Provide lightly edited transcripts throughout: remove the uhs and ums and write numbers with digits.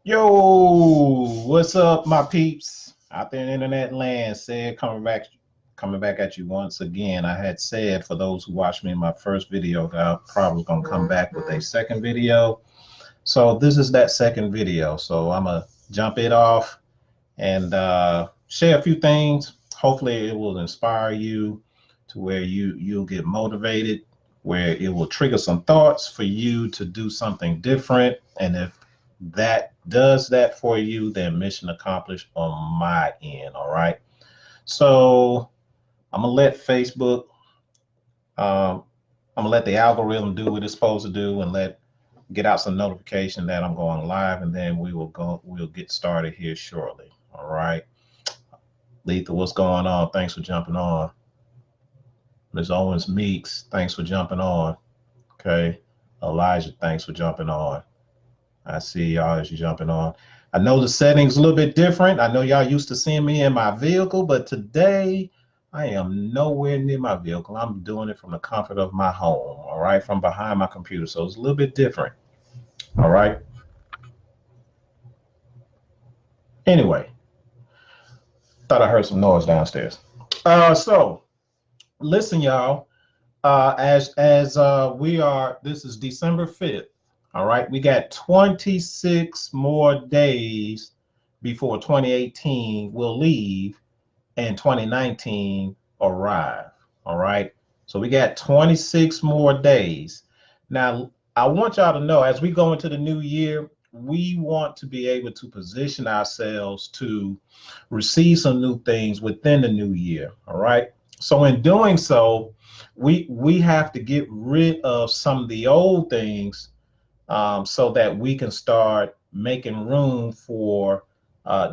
Yo, what's up, my peeps out there in internet land? Said coming back at you once again. I had said for those who watched me in my first video that I'm probably gonna come back with a second video. So this is that second video. So I'm gonna jump it off and share a few things. Hopefully, it will inspire you to where you'll get motivated, where it will trigger some thoughts for you to do something different. And if that does that for you, then mission accomplished on my end. All right. So I'm gonna let Facebook, um, I'm gonna let the algorithm do what it's supposed to do, and let get out some notification that I'm going live, and then we'll get started here shortly. All right. Lethal, what's going on? Thanks for jumping on. Ms. Owens Meeks, thanks for jumping on. Okay. Elijah, thanks for jumping on. I see y'all as you jumping on. I know the settings a little bit different. I know y'all used to seeing me in my vehicle, but today I am nowhere near my vehicle. I'm doing it from the comfort of my home, all right, from behind my computer. So it's a little bit different, all right? Anyway, thought I heard some noise downstairs. So listen, y'all, we are, this is December 5th. All right, we got 26 more days before 2018 will leave and 2019 arrive. All right, so we got 26 more days. Now, I want y'all to know as we go into the new year, we want to be able to position ourselves to receive some new things within the new year. All right, so in doing so, we have to get rid of some of the old things so that we can start making room for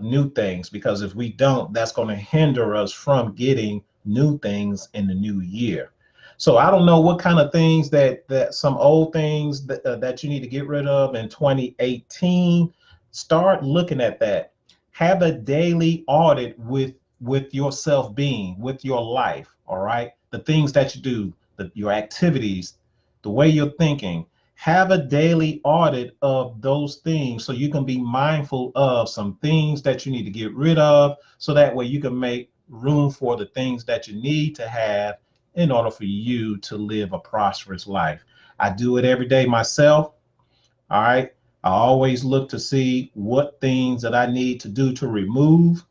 new things. Because if we don't, that's going to hinder us from getting new things in the new year. So I don't know what kind of things that some old things that you need to get rid of in 2018. Start looking at that. Have a daily audit with your self-being, with your life. All right, the things that you do, your activities, the way you're thinking. Have a daily audit of those things so you can be mindful of some things that you need to get rid of, so that way you can make room for the things that you need to have in order for you to live a prosperous life. I do it every day myself. All right. I always look to see what things that I need to do to remove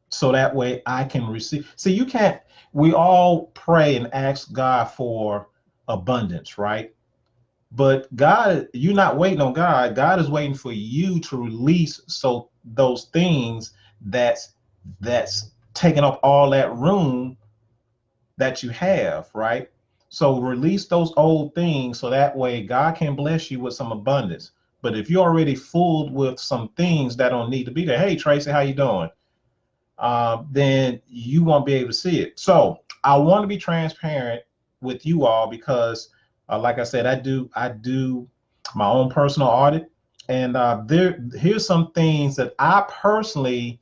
so that way I can receive. See, you can't, we all pray and ask God for abundance, right? But God, you're not waiting on God. God is waiting for you to release so those things that's taking up all that room that you have, right? So release those old things so that way God can bless you with some abundance. But if you're already full with some things that don't need to be there, hey Tracy, how you doing? Then you won't be able to see it. So I want to be transparent with you all because like I said, I do my own personal audit, and here's some things that I personally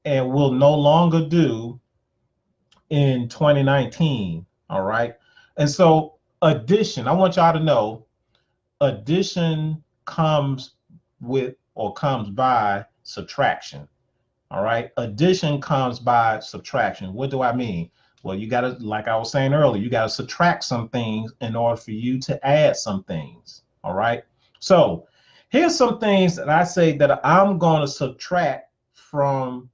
and will no longer do in 2019. All right, and so addition, I want y'all to know, addition comes with or comes by subtraction. All right, addition comes by subtraction. What do I mean? Well, you got to, like I was saying earlier, you got to subtract some things in order for you to add some things. All right. So here's some things that I say that I'm going to subtract from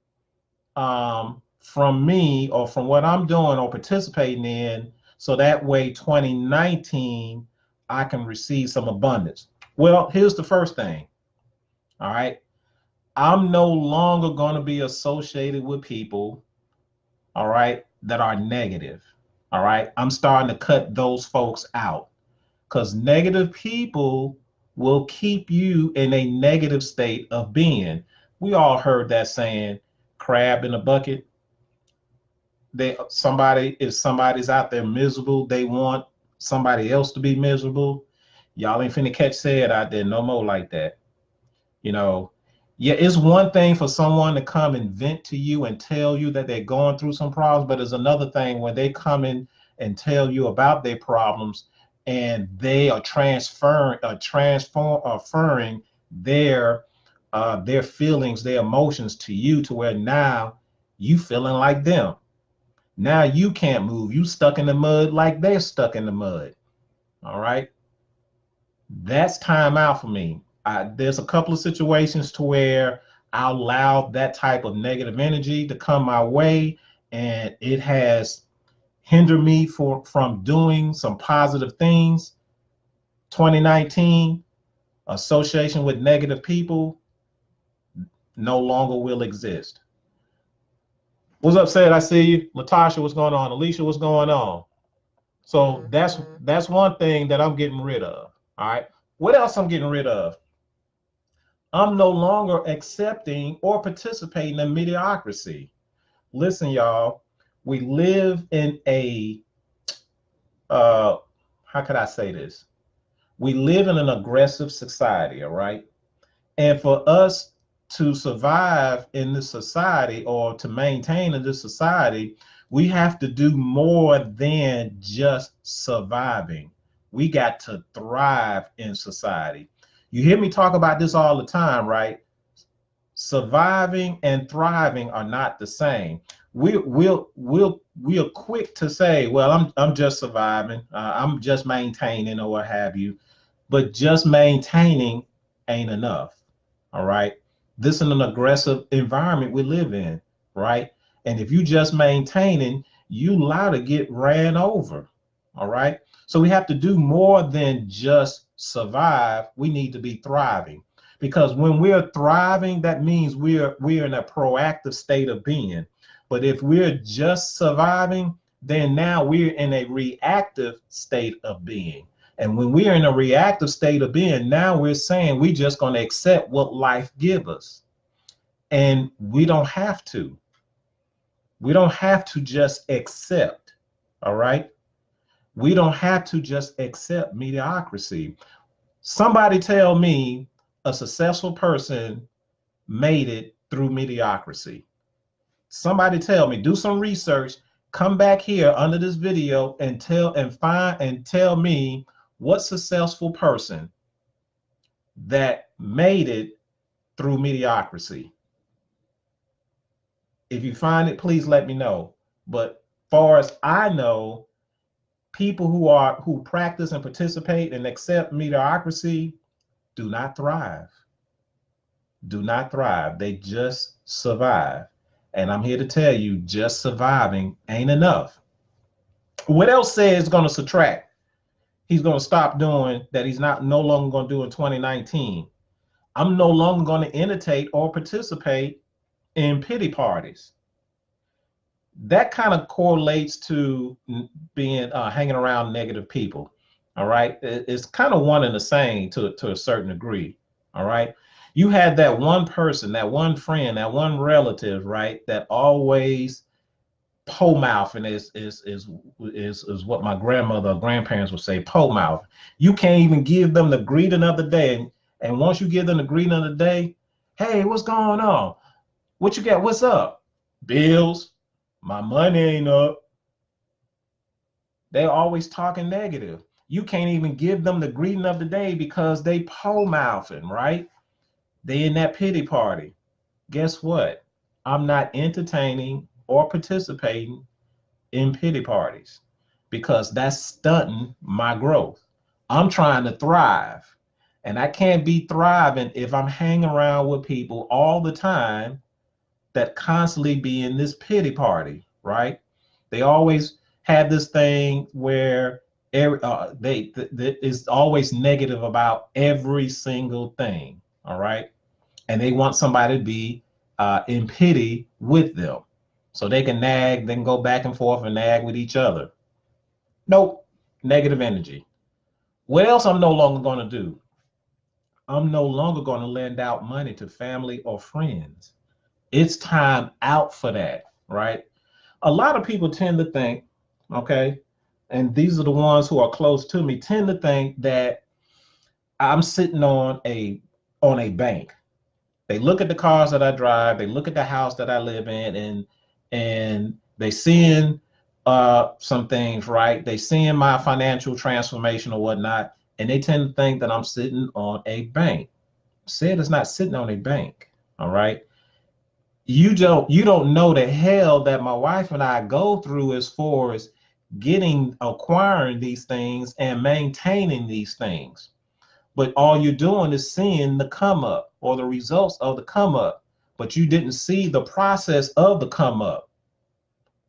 me or from what I'm doing or participating in, so that way 2019 I can receive some abundance. Well, here's the first thing. All right. I'm no longer going to be associated with people, all right, that are negative. All right. I'm starting to cut those folks out because negative people will keep you in a negative state of being. We all heard that saying, crab in a bucket. If somebody's out there miserable, they want somebody else to be miserable. Y'all ain't finna catch said out there no more like that. You know, yeah, it's one thing for someone to come and vent to you and tell you that they're going through some problems, but it's another thing when they come in and tell you about their problems and they are transferring their their feelings, their emotions to you, to where now you feeling like them. Now you can't move. You stuck in the mud like they're stuck in the mud. All right. That's time out for me. There's a couple of situations to where I allowed that type of negative energy to come my way, and it has hindered me from doing some positive things. 2019, association with negative people no longer will exist. What's up, Sid? I see you. Latasha, what's going on? Alicia, what's going on? So that's one thing that I'm getting rid of. All right. What else I'm getting rid of? I'm no longer accepting or participating in mediocrity. Listen, y'all, we live in a how could I say this? We live in an aggressive society, all right? And for us to survive in this society or to maintain in this society, we have to do more than just surviving. We got to thrive in society. You hear me talk about this all the time, right? Surviving and thriving are not the same. We are quick to say, well, I'm just surviving, I'm just maintaining, or what have you. But just maintaining ain't enough. All right. This is an aggressive environment we live in, right? And if you just maintaining, you liable to get ran over. All right. So we have to do more than just survive. We need to be thriving, because when we're thriving, that means we're in a proactive state of being. But if we're just surviving, then now we're in a reactive state of being. And when we are in a reactive state of being, now we're saying we're just going to accept what life gives us. And we don't have to. We don't have to just accept. All right. We don't have to just accept mediocrity. Somebody tell me a successful person made it through mediocrity. Somebody tell me, do some research, come back here under this video and tell me what successful person that made it through mediocrity. If you find it, please let me know. But far as I know, people who practice and participate and accept mediocrity do not thrive. Do not thrive. They just survive. And I'm here to tell you, just surviving ain't enough. What else says it's going to subtract? He's going to stop doing that. He's no longer going to do in 2019. I'm no longer going to imitate or participate in pity parties. That kind of correlates to being hanging around negative people. All right. It's kind of one and the same to a certain degree. All right. You had that one person, that one friend, that one relative, right, that always pole mouth, and is what my grandmother or grandparents would say, pole mouth. You can't even give them the greeting of the day. And once you give them the greeting of the day, hey, what's going on? What you got? What's up? Bills. My money ain't up. They're always talking negative. You can't even give them the greeting of the day because they pole mouthing, right? They in that pity party. Guess what? I'm not entertaining or participating in pity parties, because that's stunting my growth. I'm trying to thrive, and I can't be thriving if I'm hanging around with people all the time that constantly be in this pity party, right? They always have this thing where is always negative about every single thing, all right? And they want somebody to be in pity with them, so they can nag, then go back and forth and nag with each other. Nope, negative energy. What else I'm no longer going to do? I'm no longer going to lend out money to family or friends. It's time out for that, right? A lot of people tend to think, okay, and these are the ones who are close to me, tend to think that I'm sitting on a bank. They look at the cars that I drive, they look at the house that I live in, and they seeing some things, right? They seeing my financial transformation or whatnot, and they tend to think that I'm sitting on a bank. said it's not sitting on a bank. All right. You don't know the hell that my wife and I go through as far as acquiring these things and maintaining these things. But all you're doing is seeing the come up or the results of the come up, but you didn't see the process of the come up.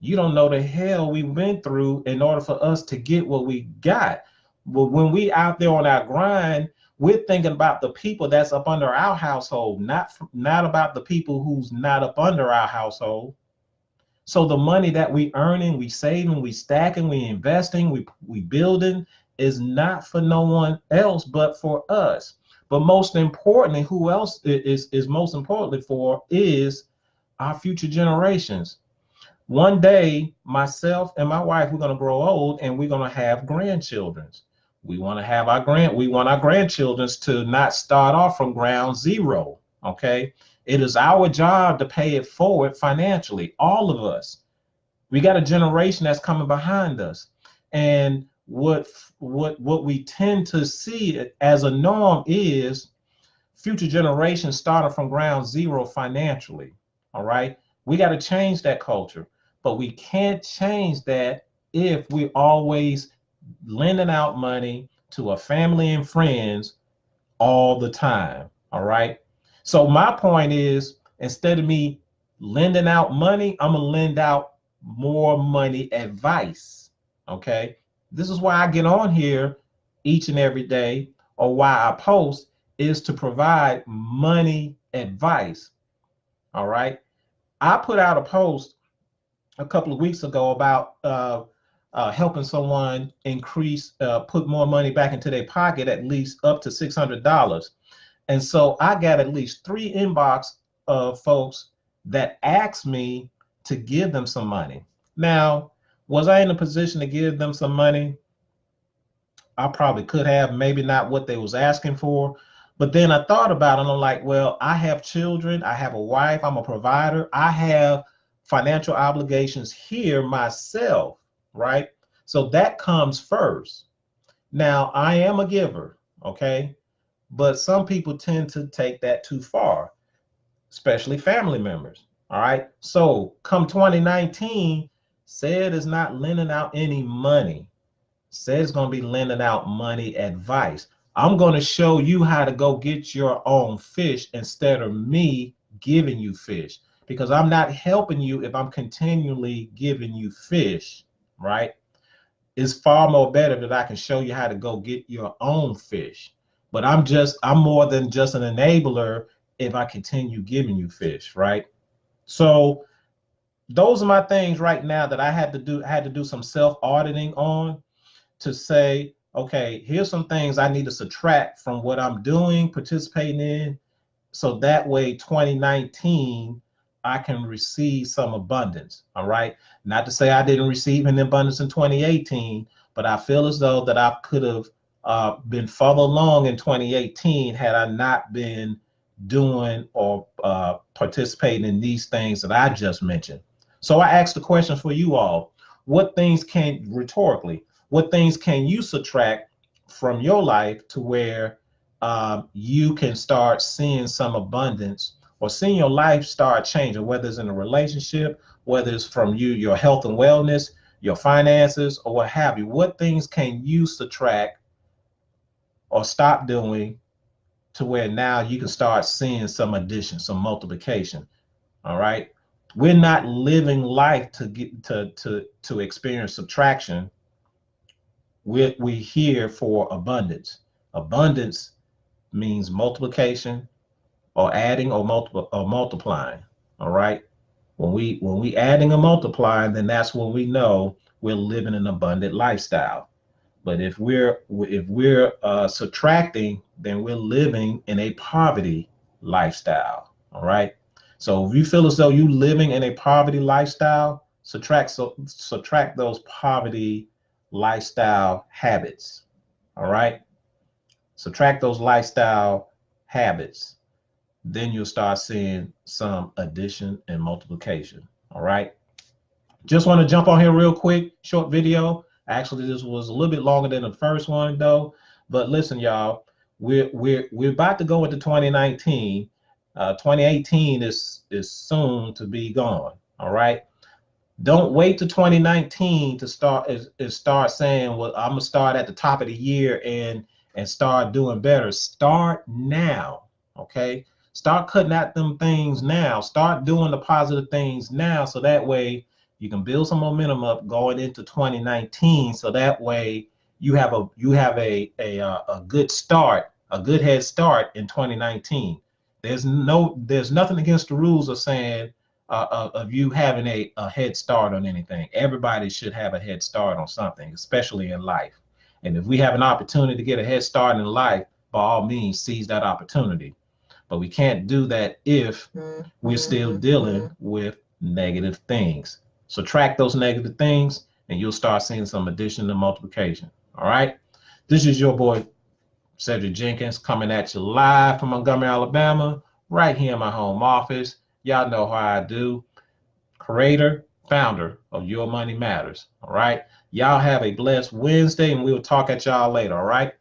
You don't know the hell we went through in order for us to get what we got. But when we out there on our grind, we're thinking about the people that's up under our household, not about the people who's not up under our household. So the money that we earning, we saving, we stacking, we investing, we building is not for no one else but for us. But most importantly, who else is most importantly for is our future generations. One day, myself and my wife, we're going to grow old and we're going to have grandchildren. We want our grandchildren to not start off from ground zero. Okay. It is our job to pay it forward financially, all of us. We got a generation that's coming behind us. And what we tend to see as a norm is future generations starting from ground zero financially. All right. We got to change that culture, but we can't change that if we're always lending out money to a family and friends all the time. All right. So my point is, instead of me lending out money, I'm gonna lend out more money advice. Okay. This is why I get on here each and every day, or why I post, is to provide money advice. All right. I put out a post a couple of weeks ago about helping someone put more money back into their pocket, at least up to $600. And so I got at least 3 inbox of folks that asked me to give them some money. Now, was I in a position to give them some money? I probably could have, maybe not what they was asking for. But then I thought about it and I'm like, well, I have children, I have a wife, I'm a provider, I have financial obligations here myself, right? So that comes first. Now, I am a giver, okay? But some people tend to take that too far, especially family members, all right? So come 2019, said is not lending out any money. Said it's going to be lending out money advice. I'm going to show you how to go get your own fish instead of me giving you fish, because I'm not helping you if I'm continually giving you fish, right? It's far more better that I can show you how to go get your own fish. But I'm more than just an enabler if I continue giving you fish, right? So those are my things right now that I had to do some self-auditing on, to say, okay, here's some things I need to subtract from what I'm doing, participating in, so that way 2019 I can receive some abundance. All right. Not to say I didn't receive an abundance in 2018, but I feel as though that I could have been further along in 2018 had I not been doing or participating in these things that I just mentioned. So I asked the question for you all: what things rhetorically, what things can you subtract from your life to where you can start seeing some abundance, or seeing your life start changing, whether it's in a relationship, whether it's from your health and wellness, your finances, or what have you? What things can you subtract or stop doing to where now you can start seeing some addition, some multiplication? All right. We're not living life to get to experience subtraction. We're here for abundance. Abundance means multiplication, or adding, or multiplying. All right. When we adding or multiplying, then that's when we know we're living an abundant lifestyle. But if we're subtracting, then we're living in a poverty lifestyle. All right. So if you feel as though you're living in a poverty lifestyle, subtract those poverty lifestyle habits. All right. Subtract those lifestyle habits. Then you'll start seeing some addition and multiplication. All right. Just want to jump on here real quick, short video. Actually, this was a little bit longer than the first one though. But listen, y'all, we're about to go into 2019. 2018 is soon to be gone. All right. Don't wait to 2019 to start saying, well, I'm gonna start at the top of the year and start doing better. Start now. Okay. Start cutting out them things now. Start doing the positive things now, so that way you can build some momentum up going into 2019. So that way you have a good start, a good head start in 2019. There's nothing against the rules of saying of you having a head start on anything. Everybody should have a head start on something, especially in life. And if we have an opportunity to get a head start in life, by all means, seize that opportunity. But we can't do that if we're still dealing with negative things. Subtract those negative things, and you'll start seeing some addition and multiplication. All right. This is your boy, Cedric Jenkins, coming at you live from Montgomery, Alabama, right here in my home office. Y'all know how I do. Creator, founder of Your Money Matters. All right. Y'all have a blessed Wednesday, and we'll talk at y'all later. All right.